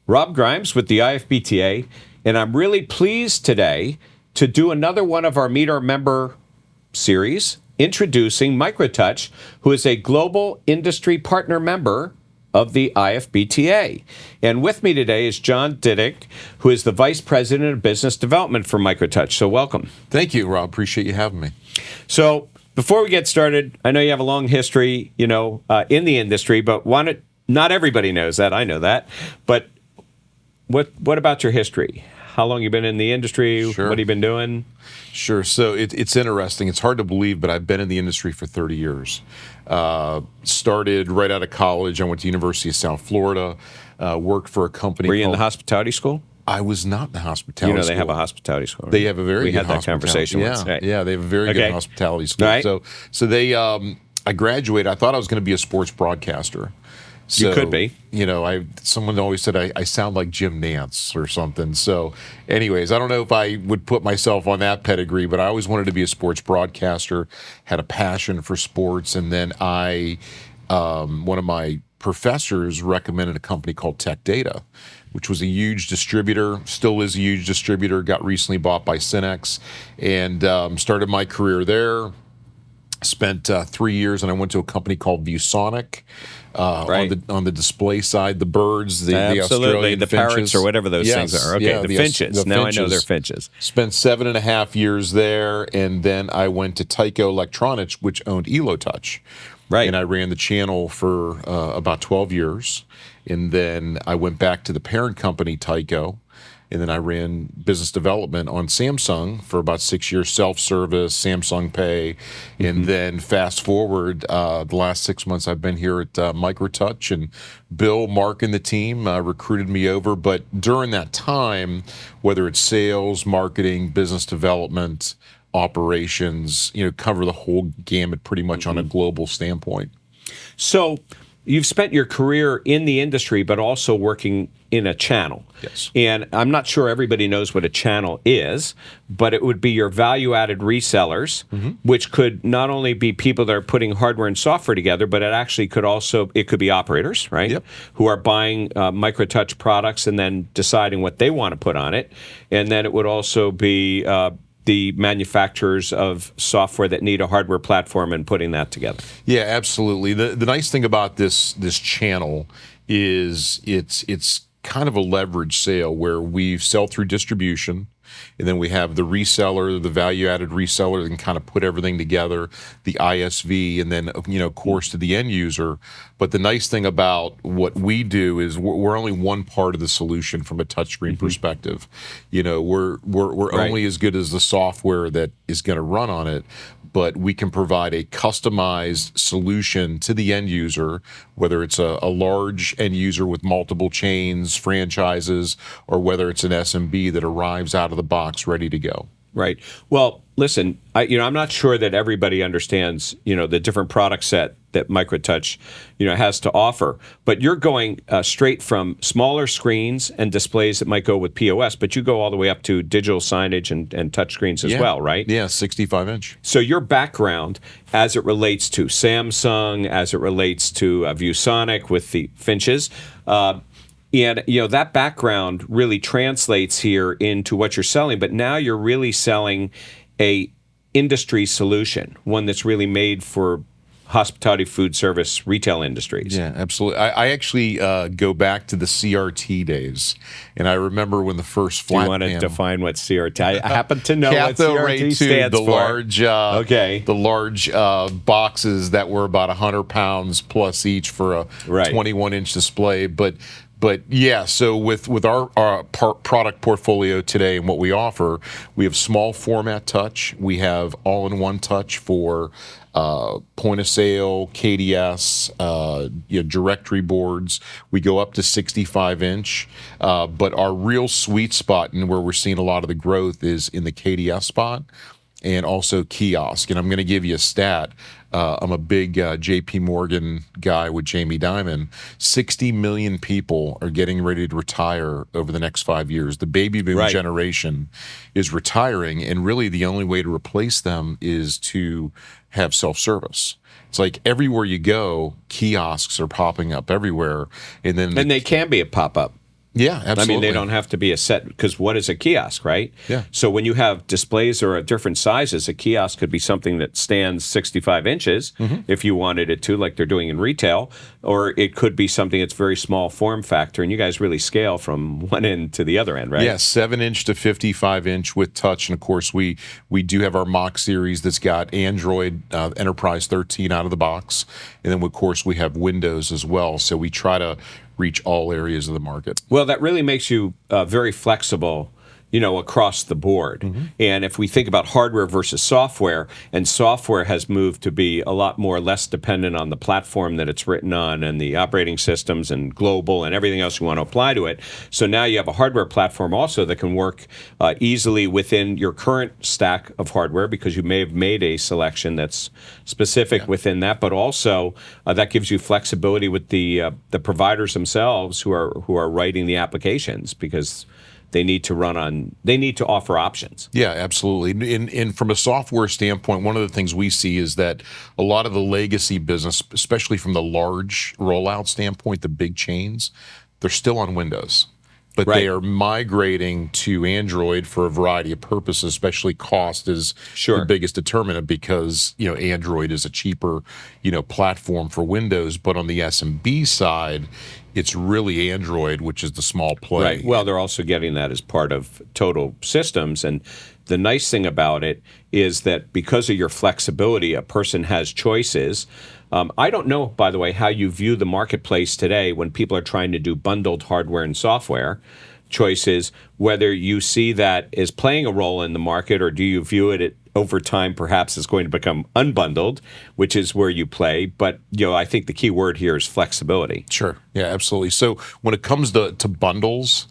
Rob Grimes with the IFBTA, and I'm really pleased today to do another one of our Meet Our Member series, introducing MicroTouch, who is a global industry partner member of the IFBTA. And with me today is John Dittig, who is the Vice President of Business Development for MicroTouch. So welcome. Thank you, Rob. Appreciate you having me. So before we get started, I know you have a long history, in the industry, but not everybody knows that. I know that. But what about your history? How long you been in the industry? Sure. What have you been doing? Sure. So it's interesting. It's hard to believe, but I've been in the industry for 30 years. Started right out of college. I went to University of South Florida. Worked for a company. Were you in the hospitality school? I was not in the hospitality school. They have a hospitality school. Right? They have a very we good had that conversation once. Right. Yeah, they have a very good hospitality school. Right. So they, I graduated. I thought I was going to be a sports broadcaster. So, you could be. Someone always said I sound like Jim Nance or something. So anyways, I don't know if I would put myself on that pedigree, but I always wanted to be a sports broadcaster, had a passion for sports. And then one of my professors recommended a company called Tech Data, which was a huge distributor, still is a huge distributor, got recently bought by Cinex, and started my career there. Spent 3 years, and I went to a company called ViewSonic. On the display side, the birds, the Australian the finches. parrots or whatever those things are. Okay, yeah, the finches. Now I know they're finches. Spent 7.5 years there, and then I went to Tyco Electronics, which owned EloTouch. Right. And I ran the channel for about 12 years. And then I went back to the parent company, Tyco. And then I ran business development on Samsung for about 6 years, self-service, Samsung Pay. And then fast forward, the last 6 months I've been here at MicroTouch, and Bill, Mark, and the team recruited me over. But during that time, whether it's sales, marketing, business development, operations, cover the whole gamut pretty much on a global standpoint. So you've spent your career in the industry, but also working in a channel. Yes. And I'm not sure everybody knows what a channel is, but it would be your value-added resellers, which could not only be people that are putting hardware and software together, but it could be operators, right? Yep. Who are buying MicroTouch products and then deciding what they want to put on it. And then it would also be the manufacturers of software that need a hardware platform and putting that together. Yeah, absolutely. The nice thing about this channel is it's kind of a leverage sale where we sell through distribution, and then we have the reseller, the value-added reseller, and kind of put everything together, the ISV, and then, of course, to the end user. But the nice thing about what we do is we're only one part of the solution from a touchscreen perspective. We're only as good as the software that is going to run on it, but we can provide a customized solution to the end user, whether it's a large end user with multiple chains, franchises, or whether it's an SMB that arrives out of the box ready to go. Right. Well, listen, I'm not sure that everybody understands, the different product set that MicroTouch, has to offer. But you're going straight from smaller screens and displays that might go with POS, but you go all the way up to digital signage and touch screens as well, right? Yeah, 65-inch. So your background as it relates to Samsung, as it relates to ViewSonic with the finches, and that background really translates here into what you're selling, but now you're really selling a industry solution, one that's really made for hospitality, food service, retail industries. Yeah, absolutely. I actually go back to the CRT days, and I remember when the first flat. Do you want to define what CRT? I happen to know what CRT stands the for. The large boxes that were about 100 pounds plus each for a 21-inch display, But yeah, so with our product portfolio today and what we offer, we have small format touch. We have all-in-one touch for point of sale, KDS, directory boards. We go up to 65-inch, but our real sweet spot and where we're seeing a lot of the growth is in the KDS spot and also kiosk. And I'm going to give you a stat. I'm a big JP Morgan guy with Jamie Dimon. 60 million people are getting ready to retire over the next 5 years. The baby boom generation is retiring, and really the only way to replace them is to have self-service. It's like everywhere you go, kiosks are popping up everywhere. And they can be a pop-up. Yeah, absolutely. I mean, they don't have to be a set, because what is a kiosk, right? Yeah. So when you have displays that are at different sizes, a kiosk could be something that stands 65 inches if you wanted it to, like they're doing in retail, or it could be something that's very small form factor, and you guys really scale from one end to the other end, right? Yeah, 7-inch to 55-inch with touch, and of course we do have our Mach series that's got Android Enterprise 13 out of the box, and then of course we have Windows as well. So we try to reach all areas of the market. Well, that really makes you very flexible, across the board. And if we think about hardware versus software, and software has moved to be a lot more less dependent on the platform that it's written on and the operating systems and global and everything else you want to apply to it. So now you have a hardware platform also that can work easily within your current stack of hardware, because you may have made a selection that's specific within that, but also that gives you flexibility with the providers themselves who are writing the applications, because they need to offer options. Yeah, absolutely. And from a software standpoint, one of the things we see is that a lot of the legacy business, especially from the large rollout standpoint, the big chains, they're still on Windows. But they are migrating to Android for a variety of purposes, especially cost is the biggest determinant, because Android is a cheaper platform for Windows. But on the SMB side, it's really Android, which is the small play. Right. Well, they're also getting that as part of total systems. And the nice thing about it is that because of your flexibility, a person has choices. I don't know, by the way, how you view the marketplace today when people are trying to do bundled hardware and software choices, whether you see that as playing a role in the market, or do you view it over time perhaps is going to become unbundled, which is where you play. But I think the key word here is flexibility. Sure. Yeah, absolutely. So when it comes to bundles,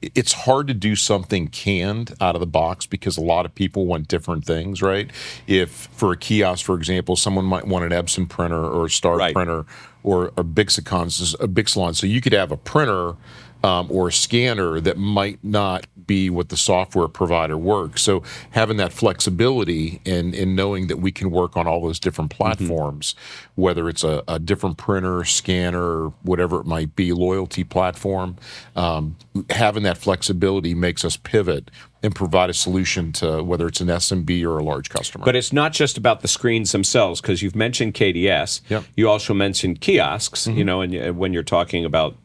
it's hard to do something canned out of the box, because a lot of people want different things, right? If for a kiosk, for example, someone might want an Epson printer or a Star printer or a Bixalon. So you could have a printer or a scanner that might not be what the software provider works. So having that flexibility and knowing that we can work on all those different platforms, whether it's a different printer, scanner, whatever it might be, loyalty platform, having that flexibility makes us pivot and provide a solution to whether it's an SMB or a large customer. But it's not just about the screens themselves, because you've mentioned KDS. Yep. You also mentioned kiosks, and when you're talking about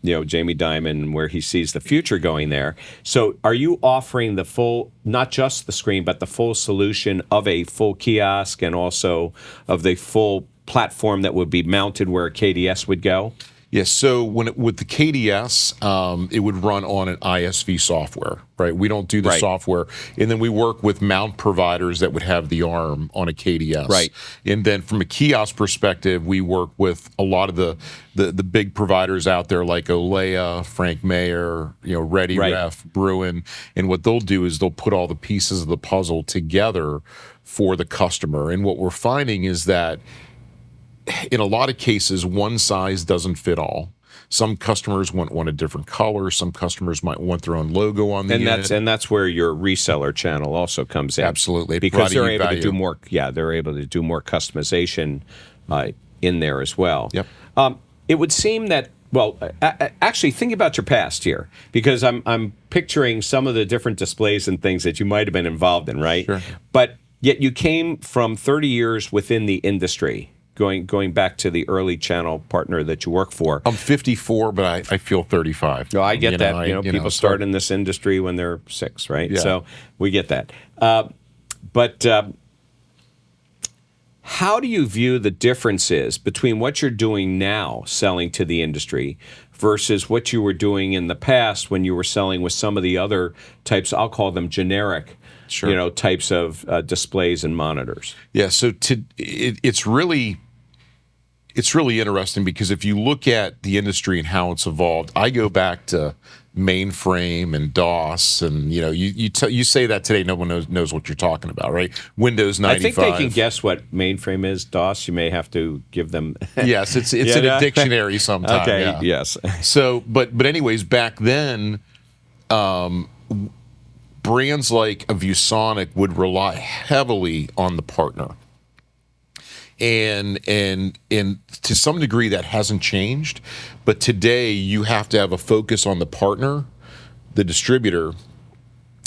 Jamie Dimon, where he sees the future going there. So are you offering the full, not just the screen, but the full solution of a full kiosk, and also of the full platform that would be mounted where a KDS would go? Yes. So with the KDS, it would run on an ISV software, right? We don't do the software, and then we work with mount providers that would have the ARM on a KDS, right? And then from a kiosk perspective, we work with a lot of the big providers out there like Olea, Frank Mayer, ReadyRef, Bruin, and what they'll do is they'll put all the pieces of the puzzle together for the customer. And what we're finding is that in a lot of cases, one size doesn't fit all. Some customers want a different color. Some customers might want their own logo on the unit. And that's where your reseller channel also comes in. Absolutely, because they're able to do more. Yeah, they're able to do more customization in there as well. Yep. It would seem that. Well, actually, think about your past here, because I'm picturing some of the different displays and things that you might have been involved in, right? Sure. But yet you came from 30 years within the industry. Going back to the early channel partner that you work for. I'm 54, but I feel 35. No, I get that. People start in this industry when they're 6, right? Yeah. So we get that. But how do you view the differences between what you're doing now, selling to the industry, versus what you were doing in the past when you were selling with some of the other types, I'll call them generic, types of displays and monitors? Yeah, so it's really interesting, because if you look at the industry and how it's evolved, I go back to mainframe and DOS, and you say that today, no one knows what you're talking about, right? Windows 95. I think they can guess what mainframe is. DOS, you may have to give them. Yes, it's in a dictionary sometime. Okay. Yeah. Yes. So, but anyways, back then, brands like a ViewSonic would rely heavily on the partner. and to some degree that hasn't changed, but today you have to have a focus on the partner, the distributor.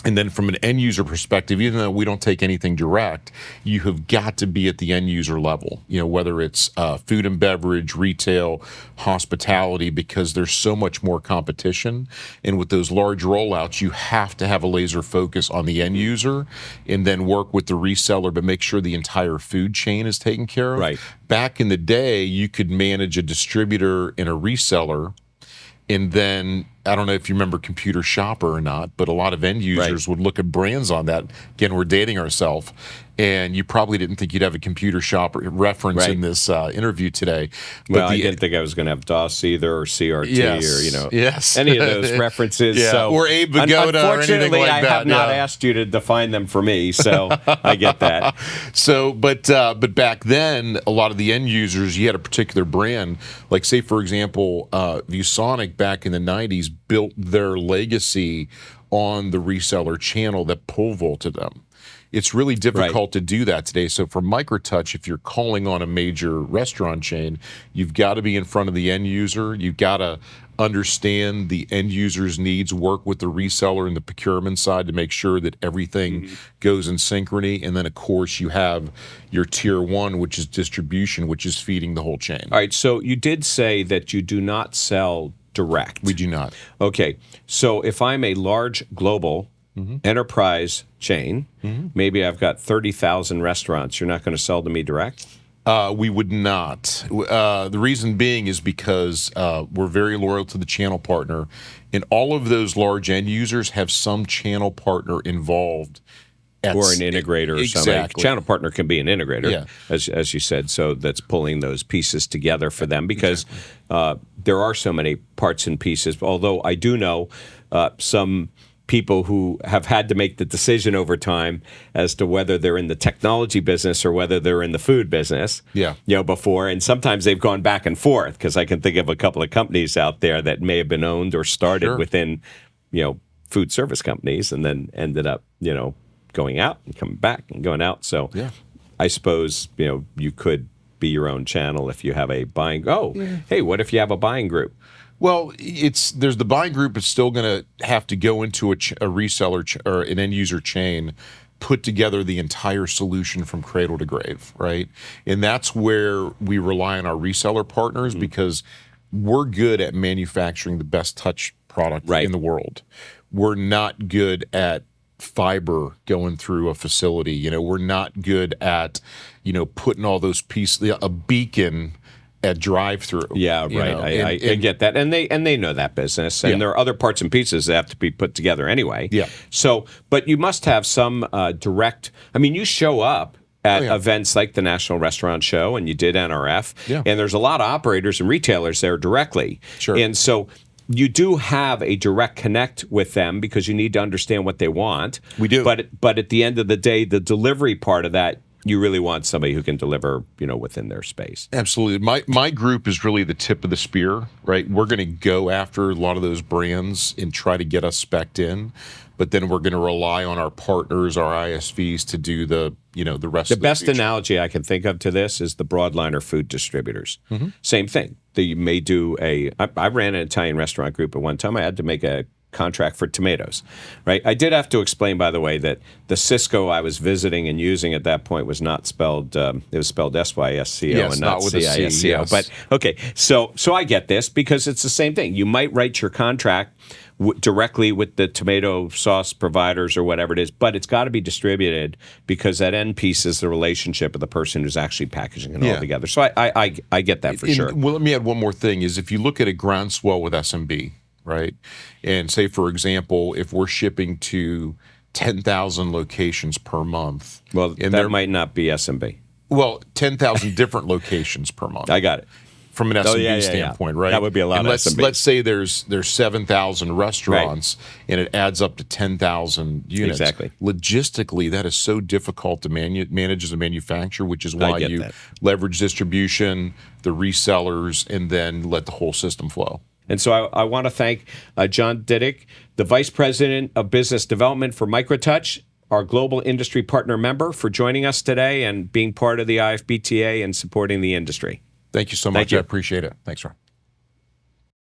And then from an end user perspective, even though we don't take anything direct, you have got to be at the end user level, whether it's food and beverage, retail, hospitality, because there's so much more competition. And with those large rollouts, you have to have a laser focus on the end user and then work with the reseller to make sure the entire food chain is taken care of. Right. Back in the day, you could manage a distributor and a reseller. And then, I don't know if you remember Computer Shopper or not, but a lot of end users would look at brands on that. Again, we're dating ourselves. And you probably didn't think you'd have a Computer Shopper reference in this interview today. But I didn't think I was going to have DOS either, or CRT, or any of those references. Yeah. So, or Abe Vigoda or anything like that. I have not asked you to define them for me, so I get that. So, but back then, a lot of the end users, you had a particular brand, like say for example, ViewSonic back in the '90s built their legacy on the reseller channel that pole vaulted them. It's really difficult to do that today. So for MicroTouch, if you're calling on a major restaurant chain, you've got to be in front of the end user. You've got to understand the end user's needs, work with the reseller and the procurement side to make sure that everything goes in synchrony. And then, of course, you have your tier one, which is distribution, which is feeding the whole chain. All right. So you did say that you do not sell direct. We do not. Okay. So if I'm a large global enterprise chain, maybe I've got 30,000 restaurants, you're not going to sell to me direct? We would not. The reason being is because we're very loyal to the channel partner, and all of those large end users have some channel partner involved. Or an integrator or something. Exactly. Channel partner can be an integrator, as you said, so that's pulling those pieces together for them, because there are so many parts and pieces. Although I do know some people who have had to make the decision over time as to whether they're in the technology business or whether they're in the food business. Before, and sometimes they've gone back and forth, because I can think of a couple of companies out there that may have been owned or started within, food service companies, and then ended up, going out and coming back and going out. So I suppose, you could be your own channel if you have a buying. Hey, what if you have a buying group? Well, there's the buying group is still going to have to go into a reseller or an end user chain, put together the entire solution from cradle to grave, right? And that's where we rely on our reseller partners, because we're good at manufacturing the best touch product in the world. We're not good at fiber going through a facility. We're not good at, putting all those pieces, a beacon at drive-through. I get that, and they know that business, and there are other parts and pieces that have to be put together anyway. So, but you must have some direct. I mean, you show up at events like the National Restaurant Show, and you did NRF, and there's a lot of operators and retailers there directly. And so you do have a direct connect with them, because you need to understand what they want. We do. But at the end of the day, the delivery part of that, you really want somebody who can deliver, within their space. Absolutely. My group is really the tip of the spear, right? We're going to go after a lot of those brands and try to get us spec'd in, but then we're going to rely on our partners, our ISVs, to do the rest. The best analogy I can think of to this is the broadliner food distributors. Same thing. They may do I ran an Italian restaurant group at one time. I had to make a contract for tomatoes, right? I did have to explain, by the way, that the Cisco I was visiting and using at that point was not spelled, it was spelled SYSCO and not CISCO. But okay, so I get this, because it's the same thing. You might write your contract directly with the tomato sauce providers or whatever it is, but it's got to be distributed, because that end piece is the relationship of the person who's actually packaging it all together. So I get that for sure. Well, let me add one more thing, is if you look at a groundswell with SMB, right? And say, for example, if we're shipping to 10,000 locations per month. Well, and that might not be SMB. Well, 10,000 different locations per month. I got it. From an SMB standpoint, right? That would be a lot of SMB. Let's say there's 7,000 restaurants, and it adds up to 10,000 units. Exactly. Logistically, that is so difficult to manage as a manufacturer, which is why you leverage distribution, the resellers, and then let the whole system flow. And so I want to thank John Dittig, the Vice President of Business Development for MicroTouch. our global industry partner member, for joining us today and being part of the IFBTA and supporting the industry. Thank you so much. I appreciate it. Thanks, Ron.